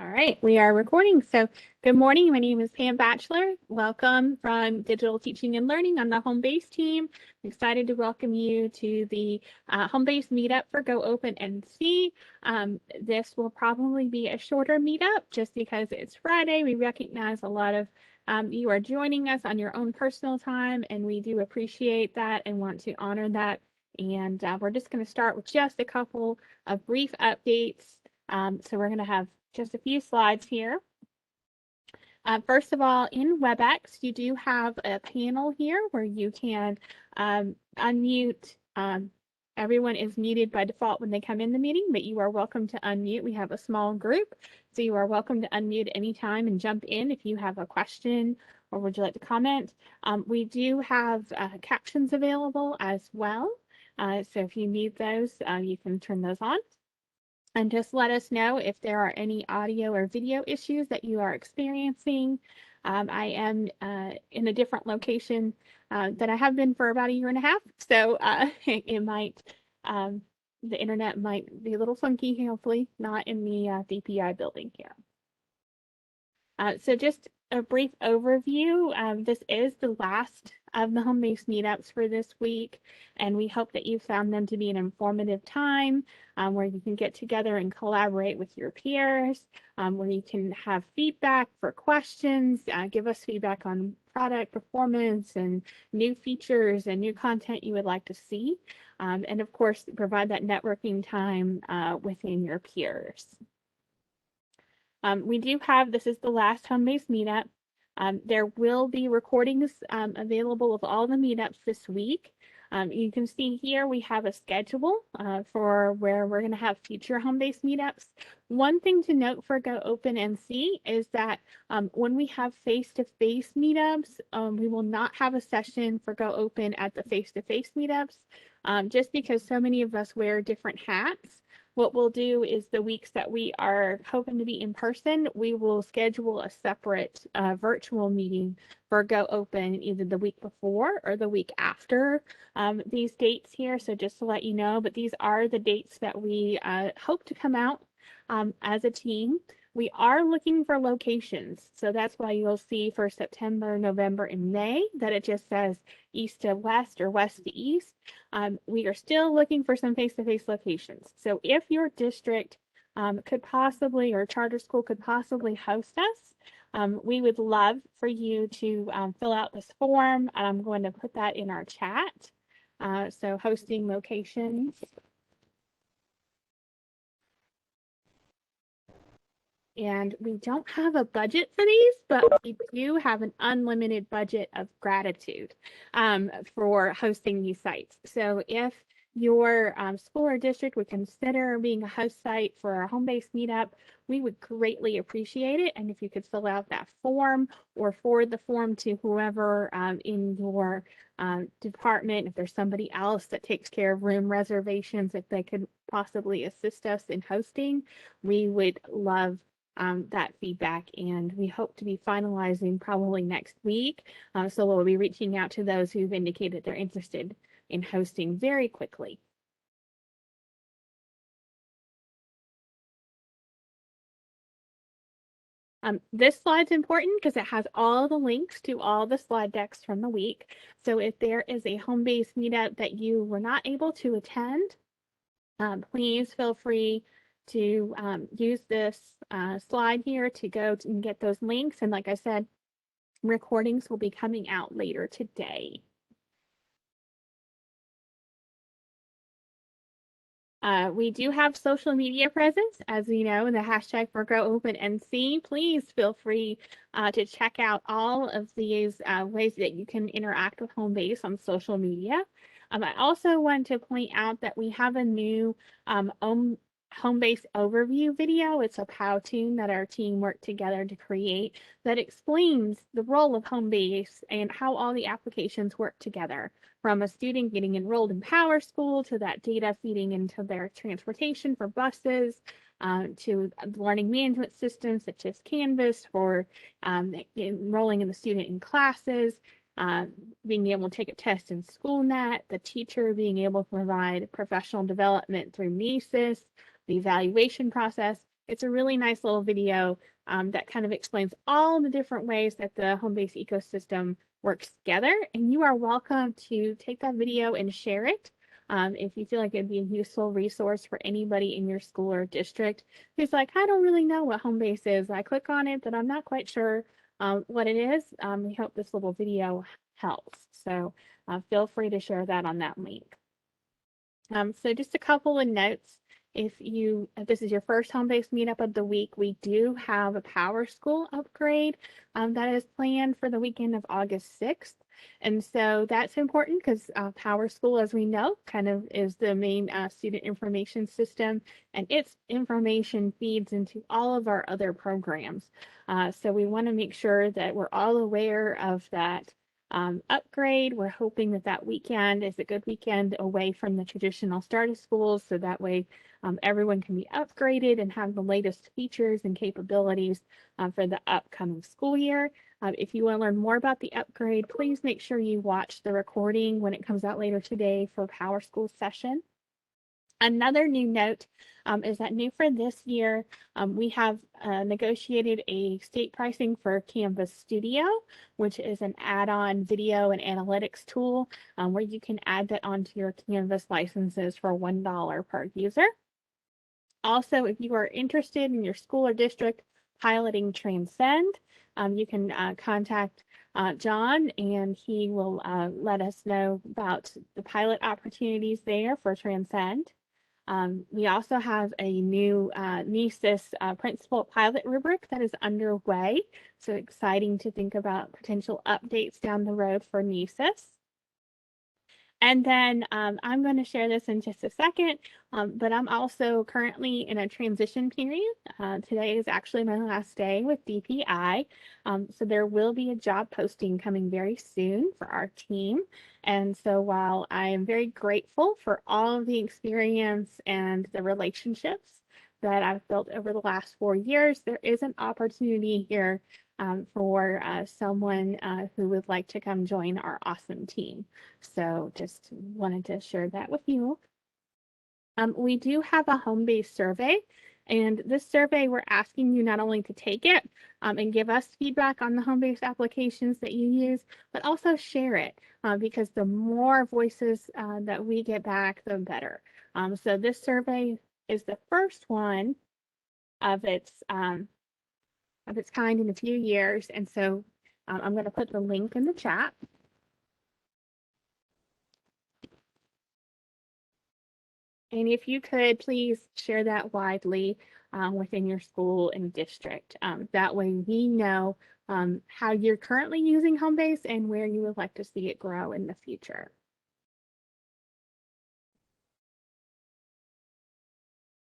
All right, we are recording. So good morning. My name is Pam Batchelor. Welcome from Digital Teaching and Learning on the Homebase team. I'm excited to welcome you to the Homebase meetup for GoOpenNC. This will probably be a shorter meetup just because it's Friday. We recognize a lot of you are joining us on your own personal time, and we do appreciate that and want to honor that. And we're just going to start with just a couple of brief updates. So we're going to have just a few slides here. First of all, in WebEx, you do have a panel here where you can unmute. Everyone is muted by default when they come in the meeting, but you are welcome to unmute. We have a small group, so you are welcome to unmute anytime and jump in if you have a question or would you like to comment. We do have captions available as well. So if you need those, you can turn those on. And just let us know if there are any audio or video issues that you are experiencing. I am in a different location than I have been for about a year and a half, so it might, the internet might be a little funky, hopefully not in the DPI building here. So just a brief overview. This is the last of the home-based meetups for this week, and we hope that you found them to be an informative time where you can get together and collaborate with your peers, where you can have feedback for questions, give us feedback on product performance and new features and new content you would like to see, and of course, provide that networking time within your peers. We do have, this is the last home-based meetup. There will be recordings available of all the meetups this week. You can see here we have a schedule for where we're going to have future home-based meetups. One thing to note for GoOpenNC is that when we have face-to-face meetups, we will not have a session for GoOpen at the face-to-face meetups, just because so many of us wear different hats. What we'll do is the weeks that we are hoping to be in person, we will schedule a separate virtual meeting for GoOpen either the week before or the week after these dates here. So just to let you know, but these are the dates that we hope to come out as a team. We are looking for locations. So that's why you'll see for September, November, and May that it just says east to west or west to east. We are still looking for some face-to-face locations. So if your district could possibly, or charter school could possibly host us, we would love for you to fill out this form. I'm going to put that in our chat. So hosting locations. And we don't have a budget for these, but we do have an unlimited budget of gratitude for hosting these sites. So if your school or district would consider being a host site for our home-based meetup, we would greatly appreciate it. And if you could fill out that form or forward the form to whoever in your department, if there's somebody else that takes care of room reservations, if they could possibly assist us in hosting, we would love that feedback, and we hope to be finalizing probably next week. So we'll be reaching out to those who've indicated they're interested in hosting very quickly. This slide's important because it has all the links to all the slide decks from the week. So if there is a home-based meetup that you were not able to attend, please feel free to use this slide here to go and get those links. And like I said, recordings will be coming out later today. We do have social media presence, as we know, the hashtag for GoOpenNC. Please feel free to check out all of these ways that you can interact with Homebase on social media. I also want to point out that we have a new Homebase overview video. It's a how-to that our team worked together to create that explains the role of Homebase and how all the applications work together, from a student getting enrolled in PowerSchool to that data feeding into their transportation for buses, to learning management systems such as Canvas for enrolling in the student in classes, being able to take a test in SchoolNet, the teacher being able to provide professional development through NESIS, the evaluation process. It's a really nice little video that kind of explains all the different ways that the home-based ecosystem works together. And you are welcome to take that video and share it if you feel like it'd be a useful resource for anybody in your school or district who's like, I don't really know what home base is. I click on it, but I'm not quite sure what it is. We hope this little video helps. So feel free to share that on that link. So just a couple of notes. If this is your first home-based meetup of the week, we do have a Power School upgrade that is planned for the weekend of August 6th. And so that's important because Power School, as we know, kind of is the main student information system, and its information feeds into all of our other programs. So we want to make sure that we're all aware of that upgrade. We're hoping that that weekend is a good weekend away from the traditional start of schools, so that way everyone can be upgraded and have the latest features and capabilities for the upcoming school year. If you want to learn more about the upgrade, please make sure you watch the recording when it comes out later today for Power School session. Another new note is that new for this year, we have negotiated a state pricing for Canvas Studio, which is an add-on video and analytics tool where you can add that onto your Canvas licenses for $1 per user. Also, if you are interested in your school or district piloting Transcend, you can contact John, and he will let us know about the pilot opportunities there for Transcend. We also have a new NESIS principal pilot rubric that is underway. So exciting to think about potential updates down the road for NESIS. And then I'm going to share this in just a second, but I'm also currently in a transition period. Today is actually my last day with DPI. So there will be a job posting coming very soon for our team. And so while I am very grateful for all of the experience and the relationships that I've built over the last 4 years, there is an opportunity here for someone who would like to come join our awesome team. So just wanted to share that with you. We do have a home-based survey, and this survey, we're asking you not only to take it and give us feedback on the home-based applications that you use, but also share it because the more voices that we get back, the better. So this survey is the first one of its kind in a few years, and so I'm going to put the link in the chat. And if you could, please share that widely within your school and district. That way we know how you're currently using Homebase and where you would like to see it grow in the future.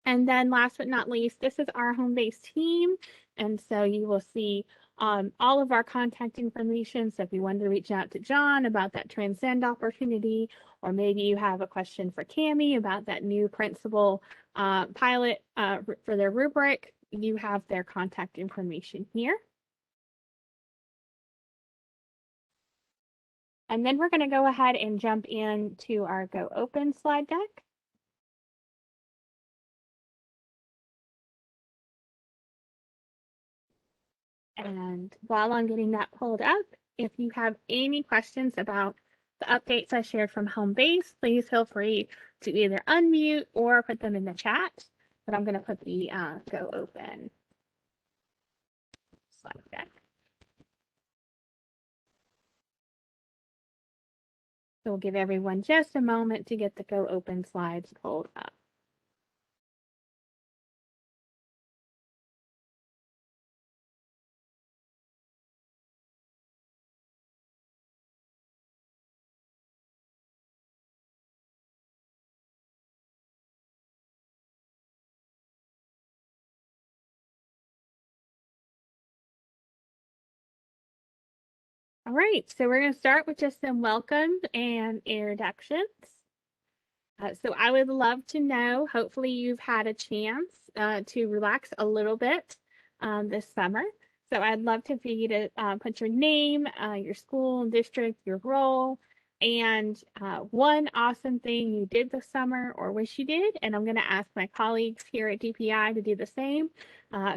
And then last but not least, this is our Homebase team. And so you will see all of our contact information. So if you wanted to reach out to John about that Transcend opportunity, or maybe you have a question for Cami about that new principal pilot for their rubric, you have their contact information here. And then we're going to go ahead and jump into our GoOpen slide deck. And while I'm getting that pulled up, if you have any questions about the updates I shared from Homebase, please feel free to either unmute or put them in the chat. But I'm going to put the GoOpen slide deck. So we'll give everyone just a moment to get the GoOpen slides pulled up. All right, so we're going to start with just some welcomes and introductions. So I would love to know, hopefully you've had a chance to relax a little bit this summer. So I'd love for you to put your name, your school and district, your role, And one awesome thing you did this summer or wish you did, and I'm going to ask my colleagues here at DPI to do the same.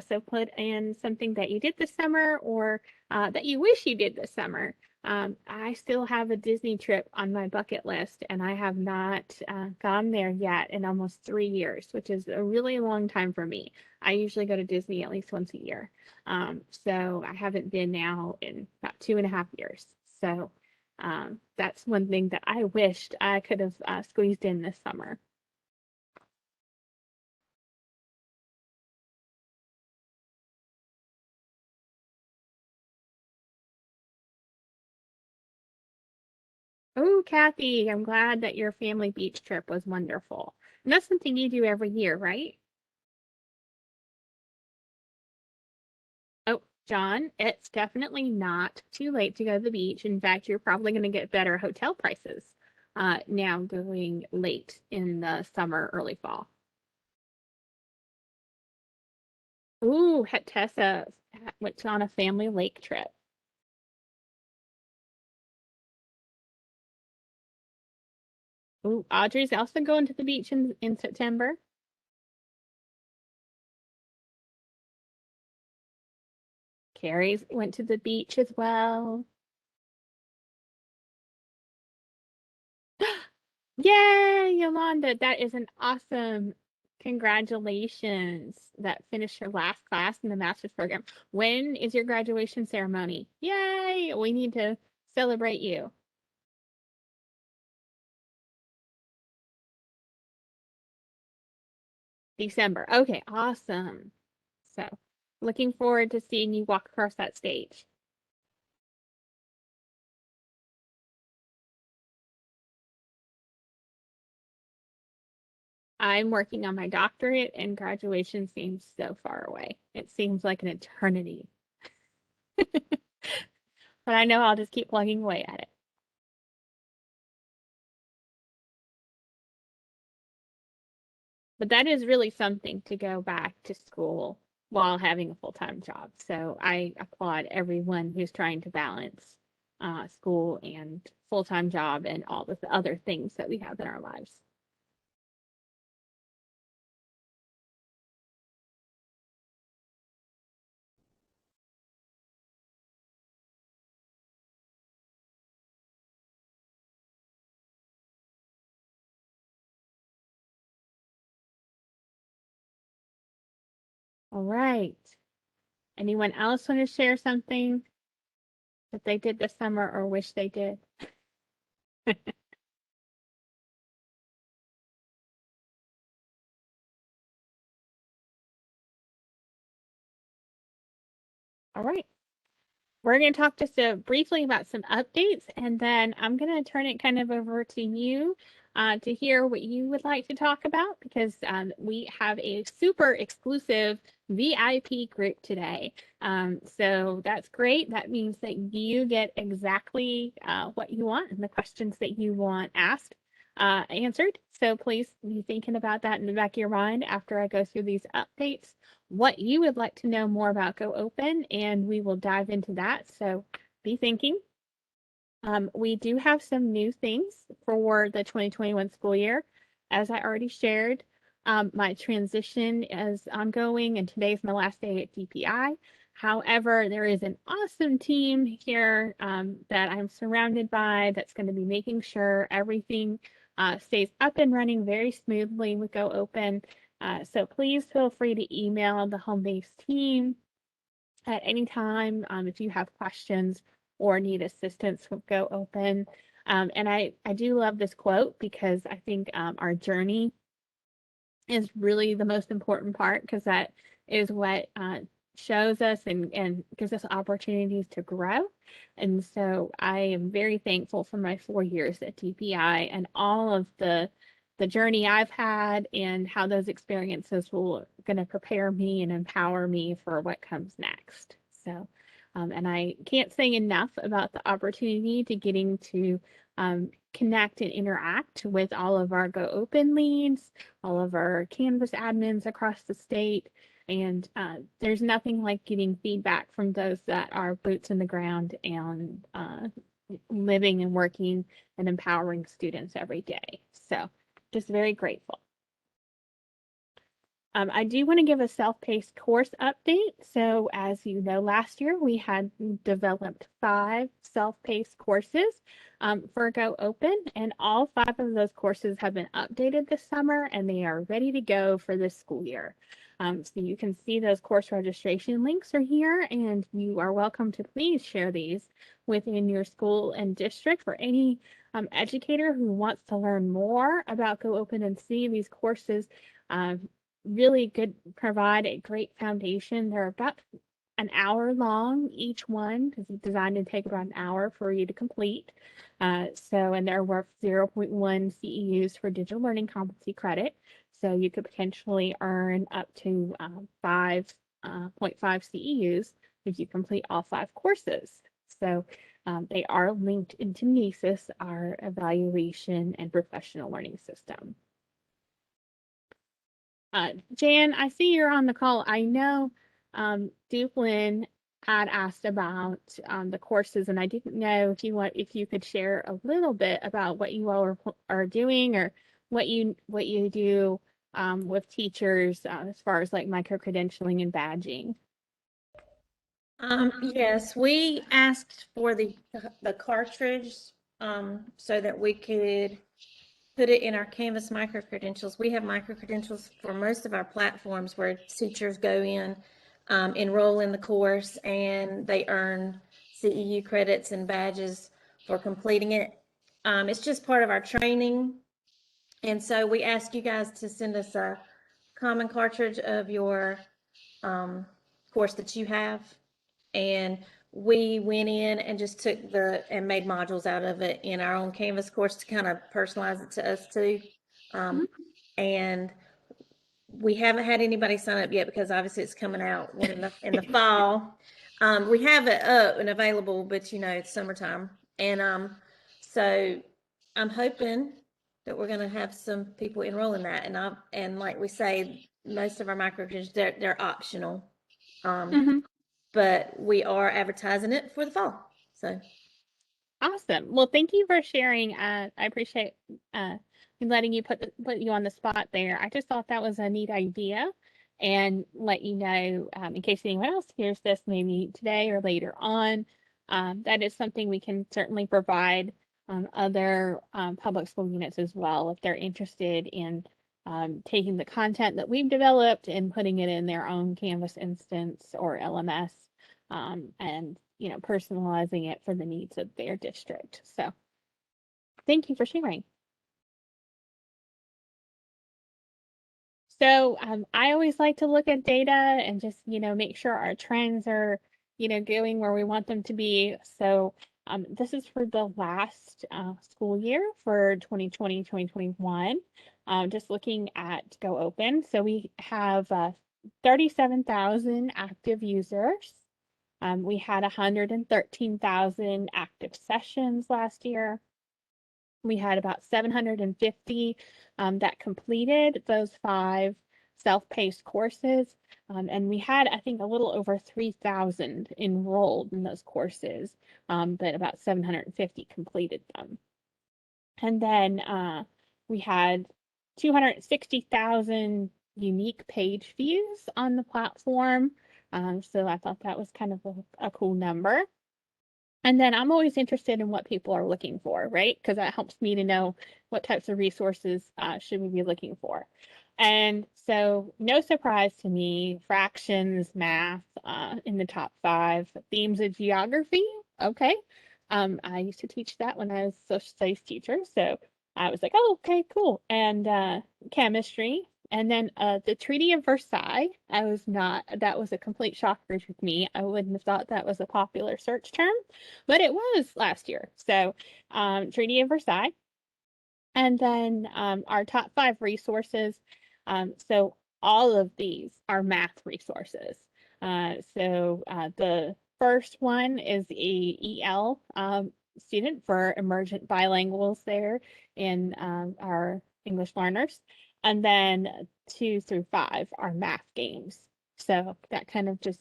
So put in something that you did this summer or that you wish you did this summer. I still have a Disney trip on my bucket list, and I have not gone there yet in almost 3 years, which is a really long time for me. I usually go to Disney at least once a year. So I haven't been now in about 2.5 years. So that's one thing that I wished I could have squeezed in this summer. Oh, Kathy, I'm glad that your family beach trip was wonderful. And that's something you do every year, right? Oh, John, it's definitely not too late to go to the beach. In fact, you're probably going to get better hotel prices now going late in the summer, early fall. Ooh, Tessa went on a family lake trip. Ooh, Audrey's also going to the beach in September. Carrie's went to the beach as well. Yay, Yolanda, that is an awesome congratulations that finished her last class in the master's program. When is your graduation ceremony? Yay, we need to celebrate you. December. Okay, awesome. So, looking forward to seeing you walk across that stage. I'm working on my doctorate, and graduation seems so far away. It seems like an eternity, but I know I'll just keep plugging away at it. But that is really something to go back to school while having a full-time job. So I applaud everyone who's trying to balance school and full-time job and all the other things that we have in our lives. All right. Anyone else want to share something that they did this summer or wish they did? All right. We're going to talk just briefly about some updates, and then I'm going to turn it kind of over to you to hear what you would like to talk about because we have a super exclusive VIP group today. So that's great. That means that you get exactly what you want and the questions that you want asked. Answered. So please be thinking about that in the back of your mind after I go through these updates what you would like to know more about GoOpen, and we will dive into that. So be thinking. We do have some new things for the 2021 school year. As I already shared, my transition is ongoing, and today's my last day at DPI. However, there is an awesome team here that I'm surrounded by that's going to be making sure everything stays up and running very smoothly with GoOpen. So please feel free to email the home base team at any time if you have questions or need assistance with GoOpen. And I do love this quote because I think our journey is really the most important part because that is what shows us and gives us opportunities to grow. And so I am very thankful for my 4 years at DPI and all of the journey I've had and how those experiences will going to prepare me and empower me for what comes next. So, and I can't say enough about the opportunity to getting to connect and interact with all of our GoOpen leads, all of our Canvas admins across the state. And there's nothing like getting feedback from those that are boots in the ground and living and working and empowering students every day. So just very grateful. I do want to give a self-paced course update. So as you know, last year we had developed 5 self-paced courses for GoOpen, and all 5 of those courses have been updated this summer and they are ready to go for this school year. So you can see those course registration links are here, and you are welcome to please share these within your school and district for any educator who wants to learn more about GoOpenNC. These courses really good, provide a great foundation. They're about an hour long each one because it's designed to take about an hour for you to complete. And they're worth 0.1 CEUs for digital learning competency credit. So you could potentially earn up to 5.5 CEUs if you complete all 5 courses. So they are linked into NESIS, our evaluation and professional learning system. Jan, I see you're on the call. I know Duplin had asked about the courses, and I didn't know if you could share a little bit about what you all are doing, or what you do with teachers as far as like micro-credentialing and badging. Yes, we asked for the cartridge so that we could put it in our Canvas micro-credentials. We have micro-credentials for most of our platforms where teachers go in, enroll in the course, and they earn CEU credits and badges for completing it. It's just part of our training. And so we ask you guys to send us a common cartridge of your course that you have. And we went in and just took and made modules out of it in our own Canvas course to kind of personalize it to us too. And we haven't had anybody sign up yet because obviously it's coming out in the fall. We have it up and available, but it's summertime. And so I'm hoping that we're going to have some people enroll in that. And like we say, most of our micro-credentials, they're optional. But we are advertising it for the fall. So awesome. Well, thank you for sharing. I appreciate letting you put you on the spot there. I just thought that was a neat idea, and let you know in case anyone else hears this maybe today or later on. That is something we can certainly provide other public school units as well if they're interested in taking the content that we've developed and putting it in their own Canvas instance or LMS, and personalizing it for the needs of their district. So thank you for sharing. So I always like to look at data and just, make sure our trends are, going where we want them to be. So this is for the last school year for 2020, 2021. Just looking at GoOpen. So we have 37,000 active users. We had 113,000 active sessions last year. We had about 750 that completed those 5 self-paced courses. And we had, I think, a little over 3,000 enrolled in those courses, but about 750 completed them. And then we had 260,000 unique page views on the platform. So I thought that was kind of a cool number. And then I'm always interested in what people are looking for, right? Because that helps me to know what types of resources should we be looking for. And so no surprise to me, fractions, math in the top 5, themes of geography. Okay. I used to teach that when I was a social studies teacher. So I was like, oh, okay, cool. And chemistry. And then the Treaty of Versailles, that was a complete shocker to me. I wouldn't have thought that was a popular search term, but it was last year. So Treaty of Versailles. And then our top 5 resources. So all of these are math resources. The first one is a EL student for emergent bilinguals there in our English learners. And then 2 through 5 are math games. So that kind of just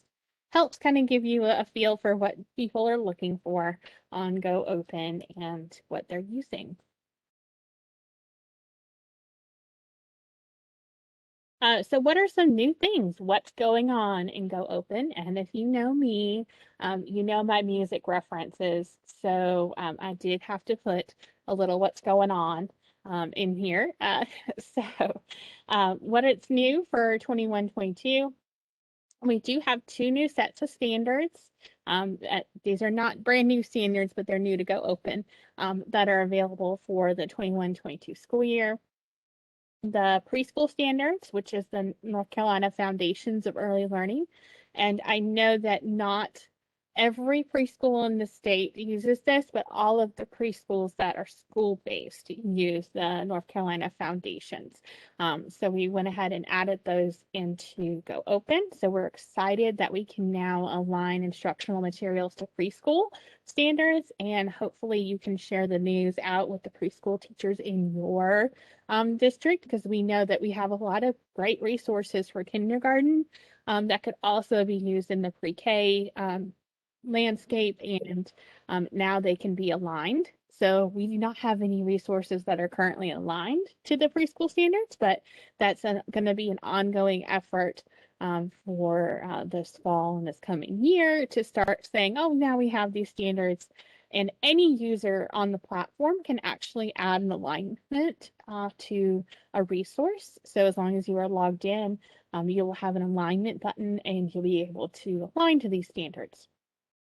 helps kind of give you a feel for what people are looking for on GoOpen and what they're using. So what are some new things? What's going on in GoOpen? And if you know me, you know my music references. So I did have to put a little what's going on in here. So what it's new for 21-22, we do have two new sets of standards. These are not brand new standards, but they're new to GoOpen that are available for the 21-22 school year. The preschool standards, which is the North Carolina Foundations of Early Learning. And I know that not every preschool in the state uses this, but all of the preschools that are school-based use the North Carolina Foundations. So we went ahead and added those into GoOpen. So we're excited that we can now align instructional materials to preschool standards, and hopefully you can share the news out with the preschool teachers in your district, because we know that we have a lot of great resources for kindergarten that could also be used in the pre-K landscape, and now they can be aligned. So we do not have any resources that are currently aligned to the preschool standards, but that's going to be an ongoing effort for this fall and this coming year to start saying, oh, now we have these standards, and any user on the platform can actually add an alignment to a resource. So as long as you are logged in, you'll have an alignment button and you'll be able to align to these standards.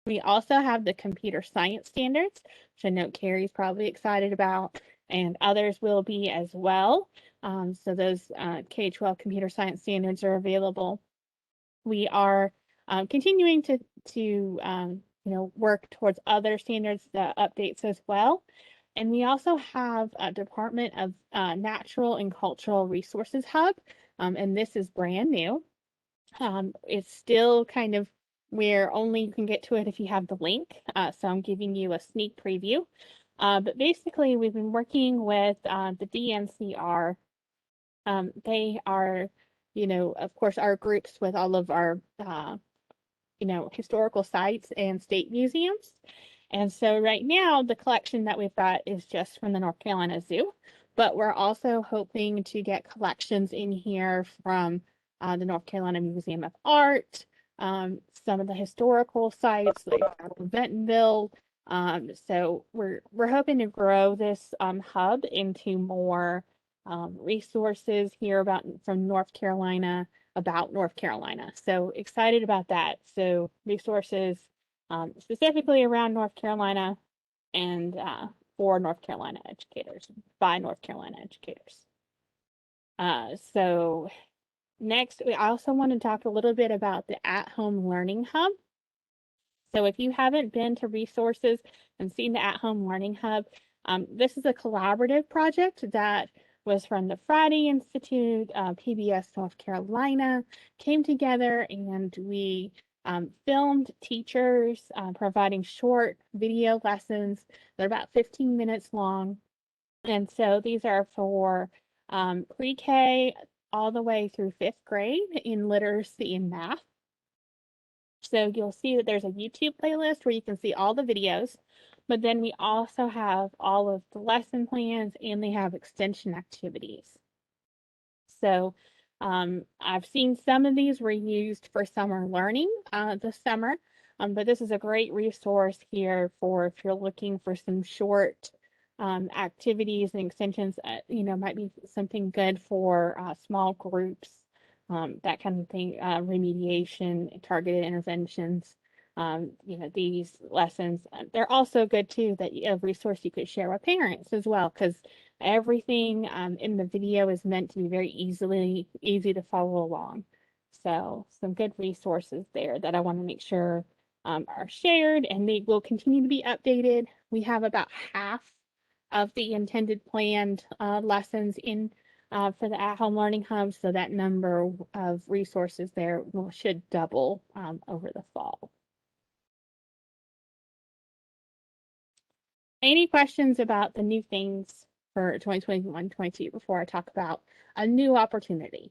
We also have the computer science standards, which I know Carrie's probably excited about, and others will be as well. So those K-12 computer science standards are available. We are continuing to work towards other standards updates as well. And we also have a Department of Natural and Cultural Resources Hub, and this is brand new. It's still kind of where only you can get to it if you have the link. So I'm giving you a sneak preview. But basically, we've been working with the DNCR. They are, of course, our groups with all of our, historical sites and state museums. And so right now, the collection that we've got is just from the North Carolina Zoo, but we're also hoping to get collections in here from the North Carolina Museum of Art, some of the historical sites like Bentonville. So we're hoping to grow this hub into more resources here from North Carolina, about North Carolina. So excited about that. So resources specifically around North Carolina and for North Carolina educators, by North Carolina educators. So next, we also want to talk a little bit about the at-home learning hub. So if you haven't been to resources and seen the at-home learning hub, this is a collaborative project that was from the Friday Institute, PBS North Carolina, came together, and we filmed teachers providing short video lessons. They're about 15 minutes long. And so these are for pre-K all the way through 5th grade in literacy and math. So you'll see that there's a YouTube playlist where you can see all the videos, but then we also have all of the lesson plans, and they have extension activities. So I've seen some of these were used for summer learning this summer, but this is a great resource here for if you're looking for some short activities and extensions. Might be something good for small groups, that kind of thing, remediation, targeted interventions. These lessons, they're also good too, that a resource you could share with parents as well, because everything in the video is meant to be very easy to follow along. So some good resources there that I want to make sure are shared, and they will continue to be updated. We have about half of the intended planned lessons in for the at-home learning hub, so that number of resources there should double over the fall. Any questions about the new things for 2021-22 before I talk about a new opportunity?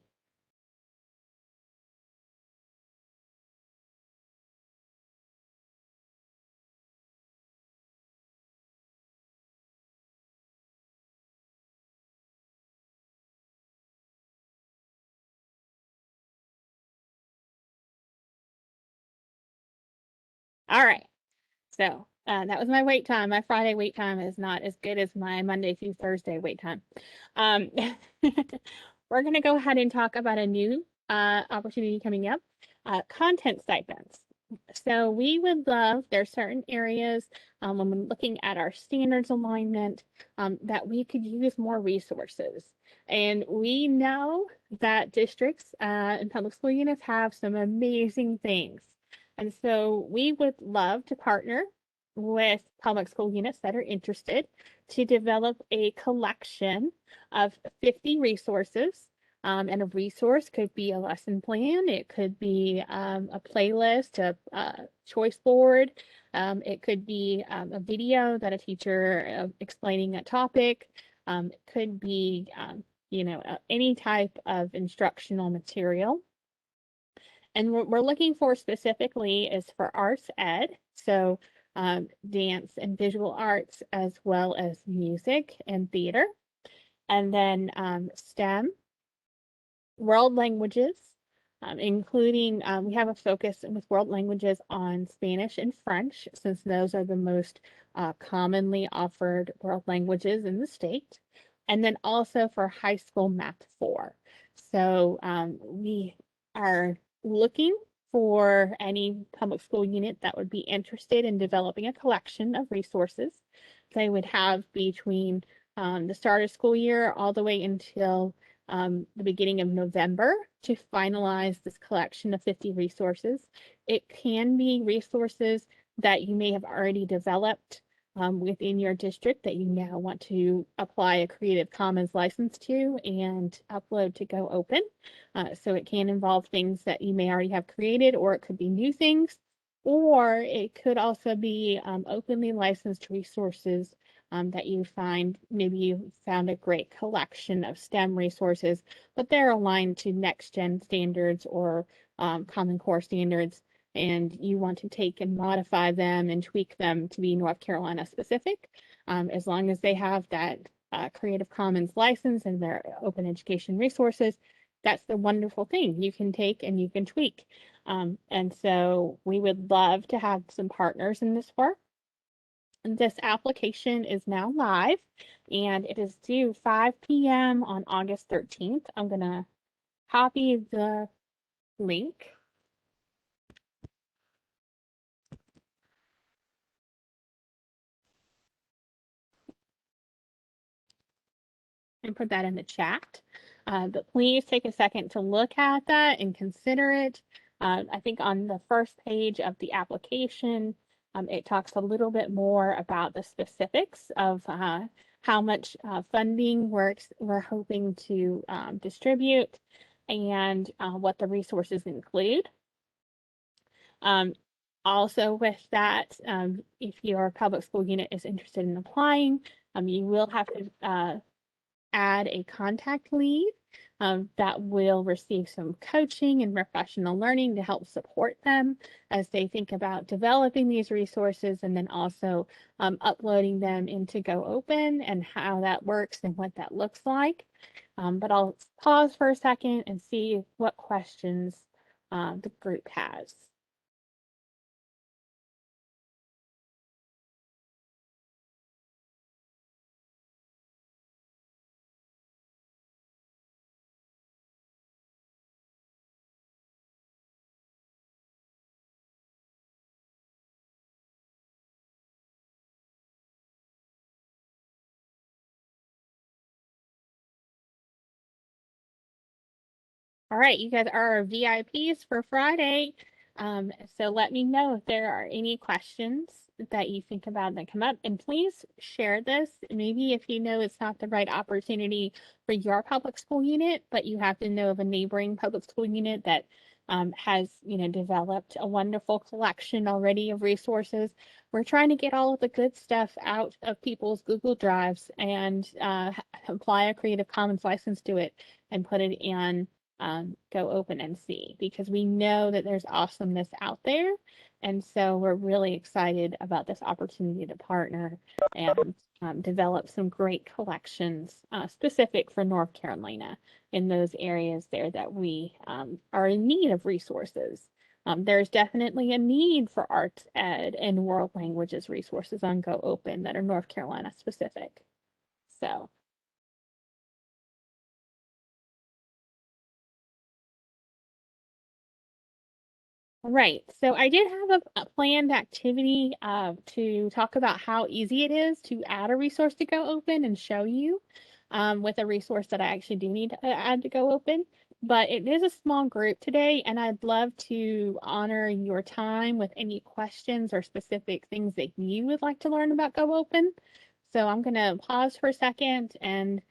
All right. So that was my wait time. My Friday wait time is not as good as my Monday through Thursday wait time. Um, we're going to go ahead and talk about a new opportunity coming up, content stipends. So we would love, there's certain areas when we're looking at our standards alignment that we could use more resources. And we know that districts and public school units have some amazing things. And so we would love to partner with public school units that are interested to develop a collection of 50 resources. And a resource could be a lesson plan, it could be a playlist, a choice board, it could be a video that a teacher explaining a topic, it could be any type of instructional material. And what we're looking for specifically is for arts ed, so dance and visual arts, as well as music and theater. And then STEM, world languages, including we have a focus with world languages on Spanish and French, since those are the most commonly offered world languages in the state. And then also for high school math 4. So we are looking for any public school unit that would be interested in developing a collection of resources. They would have between the start of school year all the way until the beginning of November to finalize this collection of 50 resources. It can be resources that you may have already developed within your district that you now want to apply a Creative Commons license to and upload to GoOpen. So it can involve things that you may already have created, or it could be new things, or it could also be openly licensed resources that you find. Maybe you found a great collection of STEM resources, but they're aligned to next gen standards or Common Core standards, and you want to take and modify them and tweak them to be North Carolina specific. As long as they have that Creative Commons license and their open education resources, that's the wonderful thing. You can take and you can tweak. And so we would love to have some partners in this work. This application is now live and it is due 5 p.m. on August 13th. I'm going to copy the link. And put that in the chat. But please take a second to look at that and consider it. I think on the first page of the application, it talks a little bit more about the specifics of how much funding we're hoping to distribute and what the resources include. Also with that, if your public school unit is interested in applying, you will have to add a contact lead that will receive some coaching and professional learning to help support them as they think about developing these resources, and then also uploading them into GoOpen and how that works and what that looks like. But I'll pause for a second and see what questions the group has. All right, you guys are our VIPs for Friday. So let me know if there are any questions that you think about that come up, and please share this. Maybe if you know it's not the right opportunity for your public school unit, but you happen to know of a neighboring public school unit that has, developed a wonderful collection already of resources. We're trying to get all of the good stuff out of people's Google Drives and apply a Creative Commons license to it and put it in GoOpenNC, because we know that there's awesomeness out there. And so we're really excited about this opportunity to partner and develop some great collections specific for North Carolina in those areas there that we are in need of resources. There's definitely a need for arts ed and world languages resources on GoOpen that are North Carolina specific. So, right. So I did have a planned activity to talk about how easy it is to add a resource to GoOpen and show you with a resource that I actually do need to add to GoOpen. But it is a small group today, and I'd love to honor your time with any questions or specific things that you would like to learn about GoOpen. So I'm going to pause for a second and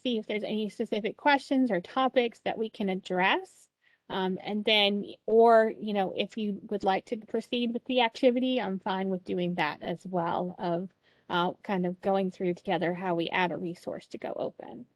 see if there's any specific questions or topics that we can address. And then, or, if you would like to proceed with the activity, I'm fine with doing that as well, of kind of going through together how we add a resource to GoOpen.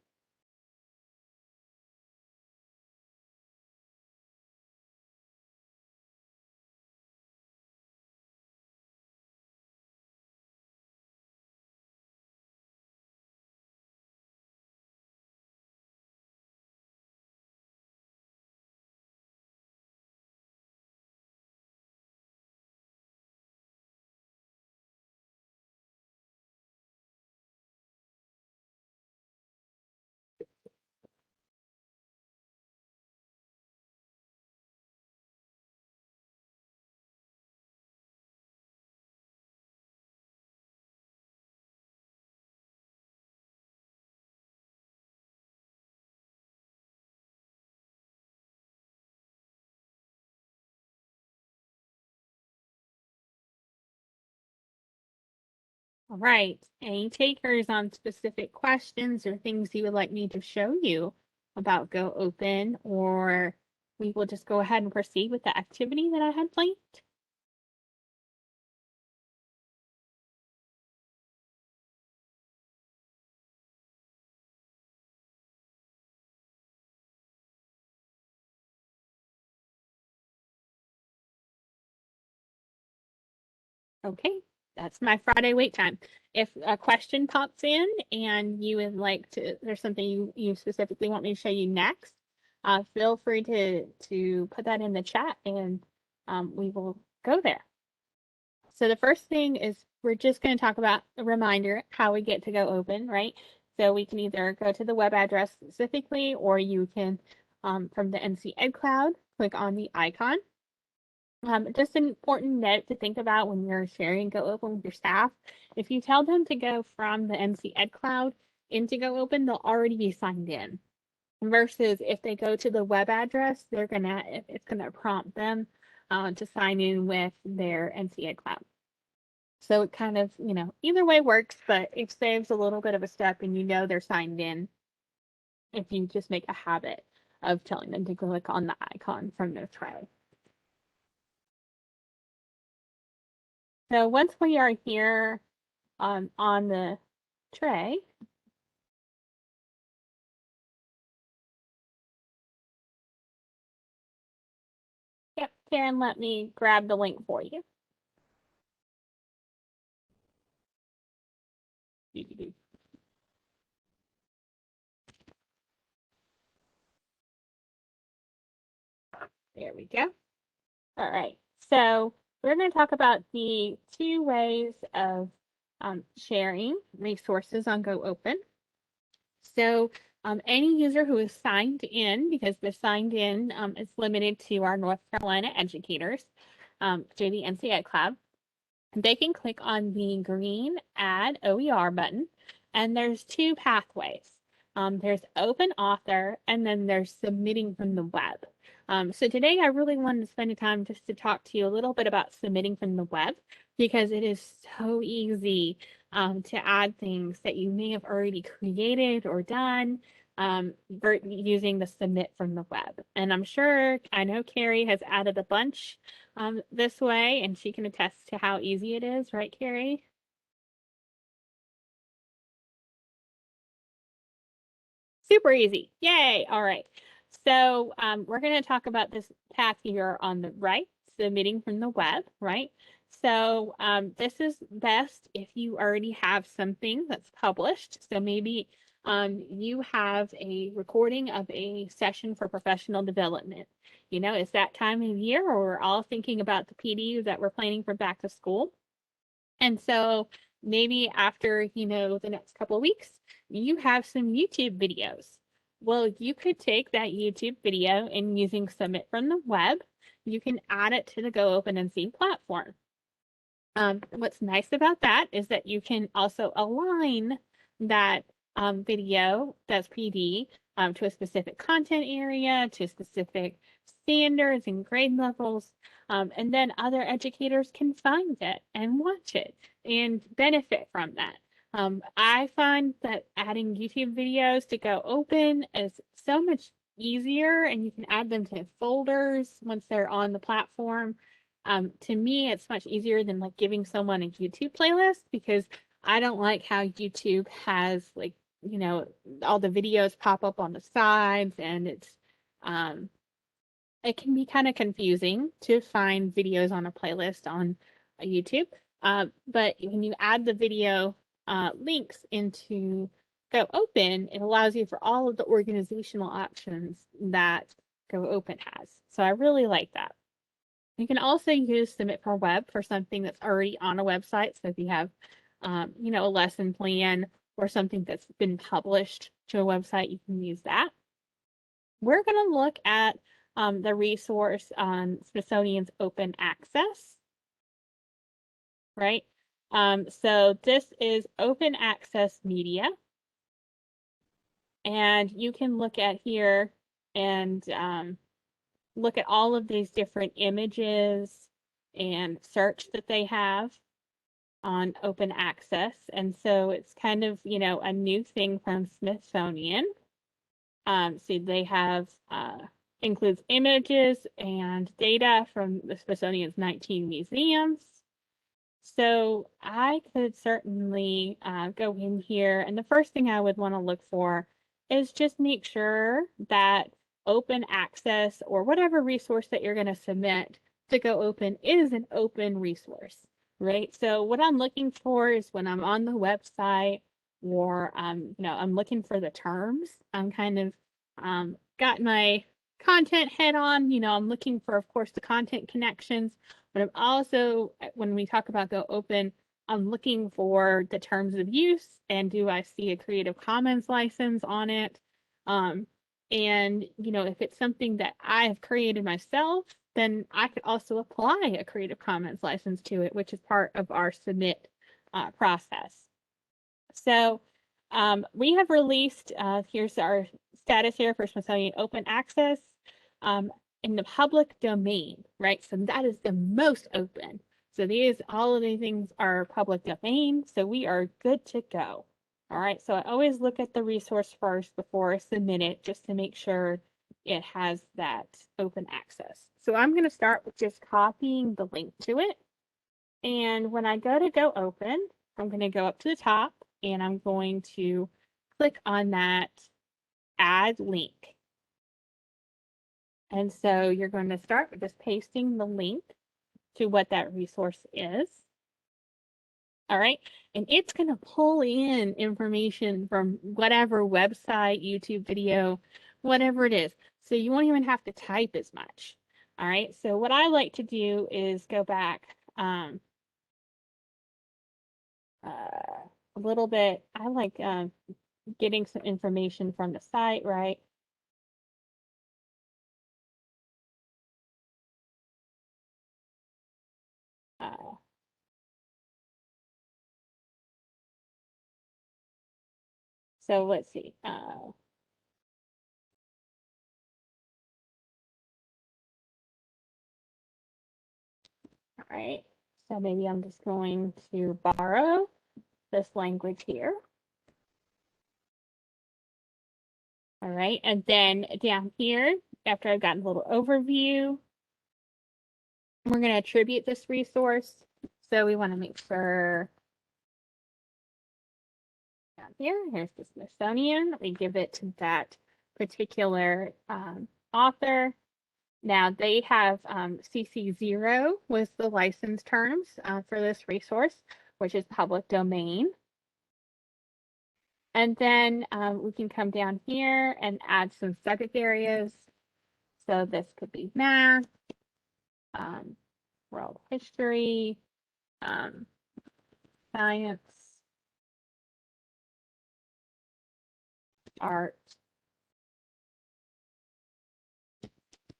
All right. Any takers on specific questions or things you would like me to show you about GoOpen, or we will just go ahead and proceed with the activity that I had planned? Okay, that's my Friday wait time. If a question pops in and you would like to, there's something you specifically want me to show you next, feel free to put that in the chat and we will go there. So the first thing is we're just going to talk about a reminder how we get to GoOpen, right? So we can either go to the web address specifically, or you can, from the NC Ed Cloud, click on the icon. Just an important note to think about when you're sharing GoOpen with your staff. If you tell them to go from the NC Ed Cloud into GoOpen, they'll already be signed in. Versus if they go to the web address, it's gonna prompt them to sign in with their NC Ed Cloud. So it kind of, either way works, but it saves a little bit of a step and they're signed in if you just make a habit of telling them to click on the icon from their tray. So once we are here on the tray, yep, Karen, let me grab the link for you. There we go. All right. So we're going to talk about the two ways of sharing resources on GoOpen. So any user who is signed in, because the signed in is limited to our North Carolina educators through the NC Ed Cloud, they can click on the green Add OER button, and there's two pathways. There's Open Author, and then there's Submitting from the Web. So today I really wanted to spend the time just to talk to you a little bit about submitting from the web, because it is so easy to add things that you may have already created or done using the submit from the web. And I know Carrie has added a bunch this way, and she can attest to how easy it is, right, Carrie? Super easy. Yay. All right. So we're going to talk about this path here on the right, submitting from the web, right? So this is best if you already have something that's published. So maybe you have a recording of a session for professional development. You know, it's that time of year where we're all thinking about the PD that we're planning for back to school. And so maybe after, the next couple of weeks, you have some YouTube videos. Well, you could take that YouTube video and using Submit from the web, you can add it to the GoOpenNC platform. What's nice about that is that you can also align that video that's PD to a specific content area, to specific standards and grade levels, and then other educators can find it and watch it and benefit from that. I find that adding YouTube videos to GoOpen is so much easier, and you can add them to folders once they're on the platform. To me, it's much easier than like giving someone a YouTube playlist, because I don't like how YouTube has like, all the videos pop up on the sides, and it can be kind of confusing to find videos on a playlist on YouTube. But when you add the video links into GoOpen, it allows you for all of the organizational options that GoOpen has. So I really like that. You can also use Submit for Web for something that's already on a website. So if you have, a lesson plan or something that's been published to a website, you can use that. We're going to look at the resource on Smithsonian's Open Access, right? So this is Open Access Media. And you can look at here and look at all of these different images and search that they have on open access. And so it's kind of, a new thing from Smithsonian. So they have includes images and data from the Smithsonian's 19 museums. So I could certainly go in here, and the first thing I would want to look for is just make sure that open access or whatever resource that you're going to submit to GoOpen is an open resource, right? So what I'm looking for is when I'm on the website, or I'm looking for the terms. I'm kind of got my content head on. I'm looking for, of course, the content connections, but I'm also, when we talk about GoOpen, I'm looking for the terms of use, and do I see a Creative Commons license on it? And if it's something that I have created myself, then I could also apply a Creative Commons license to it, which is part of our submit process. So we have released, here's our status here for Smithsonian Open Access in the public domain, right? So that is the most open. So all of these things are public domain, so we are good to go. All right, so I always look at the resource first before I submit it, just to make sure it has that open access. So I'm going to start with just copying the link to it. And when I go to GoOpen, I'm going to go up to the top, and I'm going to click on that add link. And so you're going to start with just pasting the link to what that resource is. All right. And it's going to pull in information from whatever website, YouTube video, whatever it is. So you won't even have to type as much. All right. So what I like to do is go back a little bit. I like getting some information from the site, right? So let's see. All right. So maybe I'm just going to borrow this language here. All right. And then down here, after I've gotten a little overview, we're going to attribute this resource. So we want to make sure down here's the Smithsonian. We give it to that particular author. Now they have CC0 was the license terms for this resource, which is public domain. And then we can come down here and add some subject areas. So this could be math, world history, um, science, art,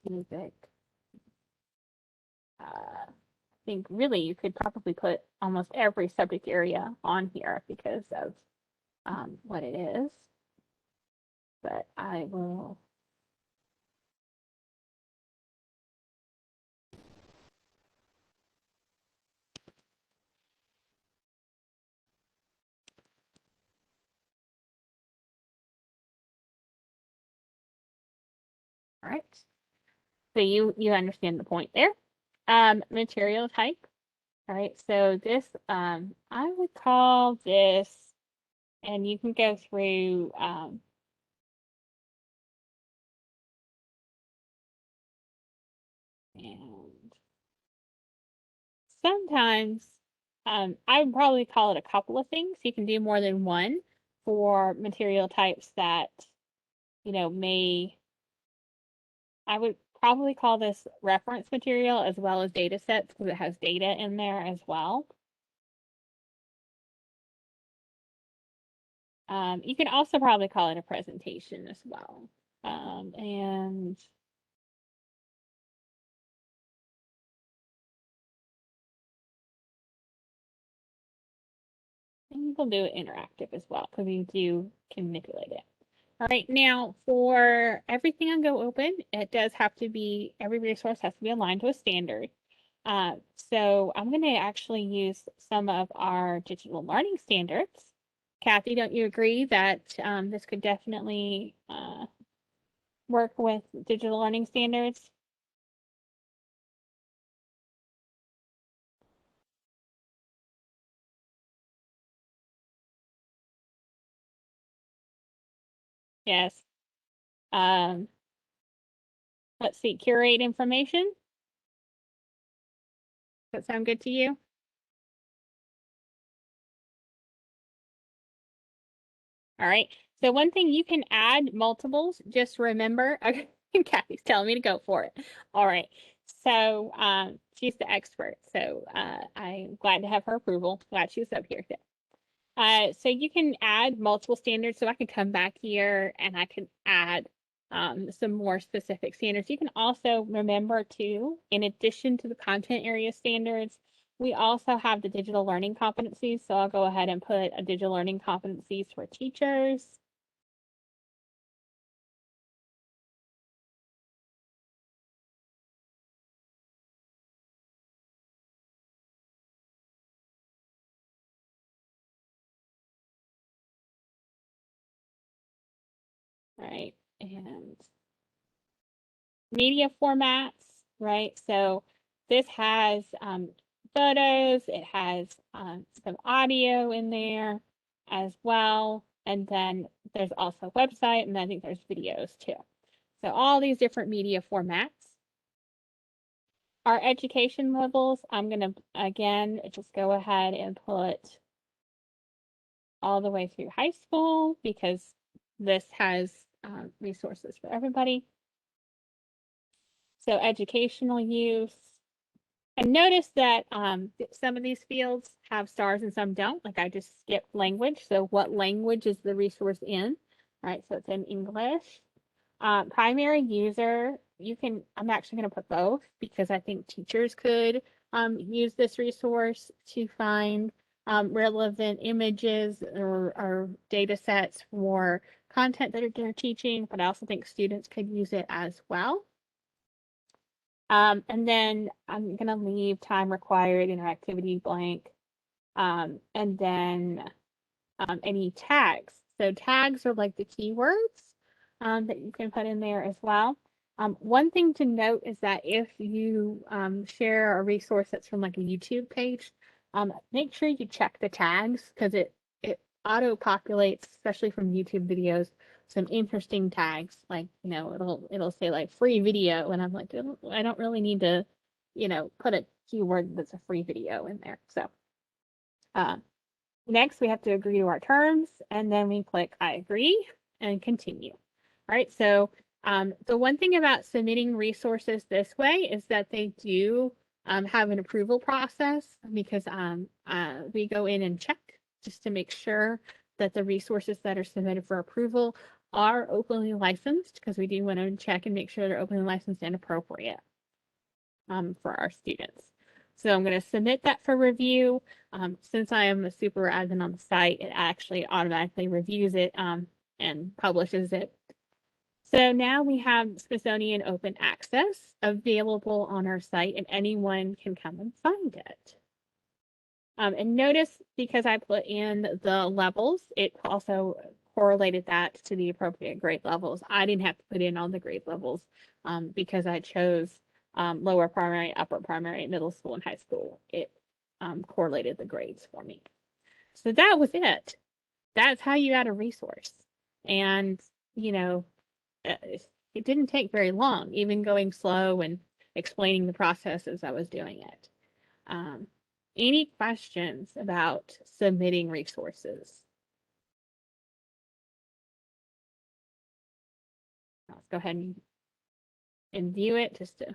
music. I think really you could probably put almost every subject area on here because of what it is. But I will. All right. So you understand the point there. Material type. All right. So this I would call this, and you can go through and sometimes I would probably call it a couple of things. You can do more than one for material types that, may, I would probably call this reference material as well as data sets because it has data in there as well. You can also probably call it a presentation as well. And you can do it interactive as well because you can manipulate it. All right, now for everything on GoOpen, it does have to be, every resource has to be aligned to a standard. So I'm going to actually use some of our digital learning standards. Kathy, don't you agree that this could definitely work with digital learning standards? Yes. Um, let's see, curate information. Does that sound good to you? All right. So one thing you can add multiples, just remember, okay, Kathy's telling me to go for it. All right. So she's the expert. So I'm glad to have her approval. Glad she's up here. So you can add multiple standards. So I can come back here and I can add some more specific standards. You can also remember too, in addition to the content area standards, we also have the digital learning competencies. So I'll go ahead and put a digital learning competencies for teachers. Right? And media formats, right? So this has photos, it has some audio in there as well. And then there's also a website, and I think there's videos too. So all these different media formats. Our education levels, I'm going to, again, just go ahead and put all the way through high school because this has resources for everybody. So educational use. And notice that some of these fields have stars and some don't. Like I just skipped language. So what language is the resource in? All right, so it's in English. Primary user, I'm actually going to put both because I think teachers could use this resource to find relevant images or data sets for content that they're teaching, but I also think students could use it as well. And then I'm going to leave time required, interactivity blank, and then any tags. So tags are like the keywords that you can put in there as well. One thing to note is that if you share a resource that's from like a YouTube page, make sure you check the tags because it auto populates, especially from YouTube videos, some interesting tags. Like it'll say like free video, and I'm like I don't really need to put a keyword that's a free video in there. So Next, we have to agree to our terms, and then we click I agree and continue. All right, so the one thing about submitting resources this way is that they do have an approval process because we go in and check just to make sure that the resources that are submitted for approval are openly licensed, because we do want to check and make sure they're openly licensed and appropriate for our students. So I'm going to submit that for review. Since I am a super admin on the site, it actually automatically reviews it and publishes it. So now we have Smithsonian Open Access available on our site, and anyone can come and find it. And notice, because I put in the levels, it also correlated that to the appropriate grade levels. I didn't have to put in all the grade levels because I chose lower primary, upper primary, middle school, and high school. It correlated the grades for me. So that was it. That's how you add a resource. And, you know, it didn't take very long, even going slow and explaining the process as I was doing it. Any questions about submitting resources? Let's go ahead and view it just to,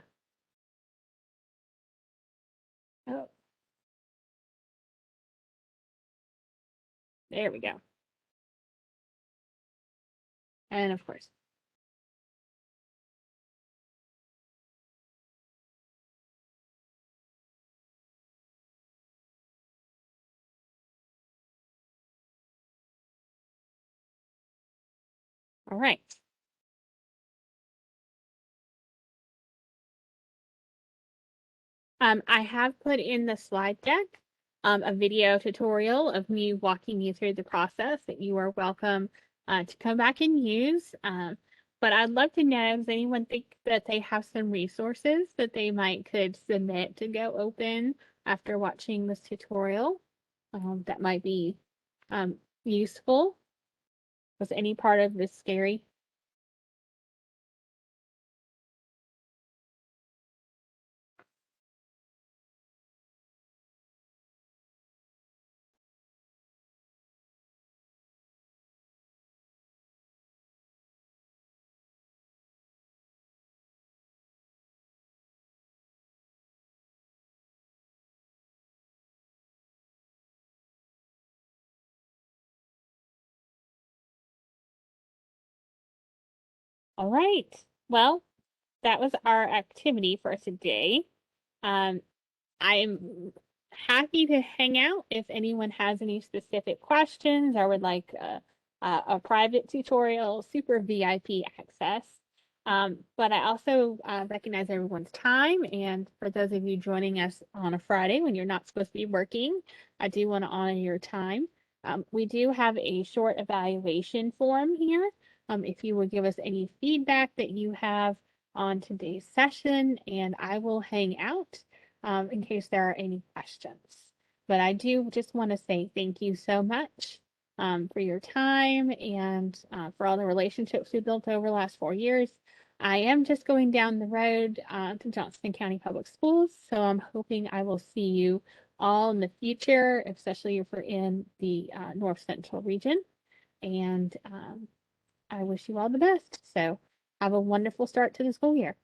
oh, there we go. And of course, all right. I have put in the slide deck a video tutorial of me walking you through the process that you are welcome to come back and use. But I'd love to know, does anyone think that they have some resources that they could submit to GoOpen after watching this tutorial that might be useful? Was any part of this scary? All right. Well, that was our activity for today. Um, I'm happy to hang out if anyone has any specific questions or would like a private tutorial, super VIP access. But I also recognize everyone's time. And for those of you joining us on a Friday when you're not supposed to be working, I do want to honor your time. We do have a short evaluation form here. If you would give us any feedback that you have on today's session, and I will hang out in case there are any questions. But I do just want to say thank you so much for your time and for all the relationships we built over the last 4 years. I am just going down the road to Johnston County Public Schools, so I'm hoping I will see you all in the future, especially if we're in the North Central region. And I wish you all the best. So have a wonderful start to the school year.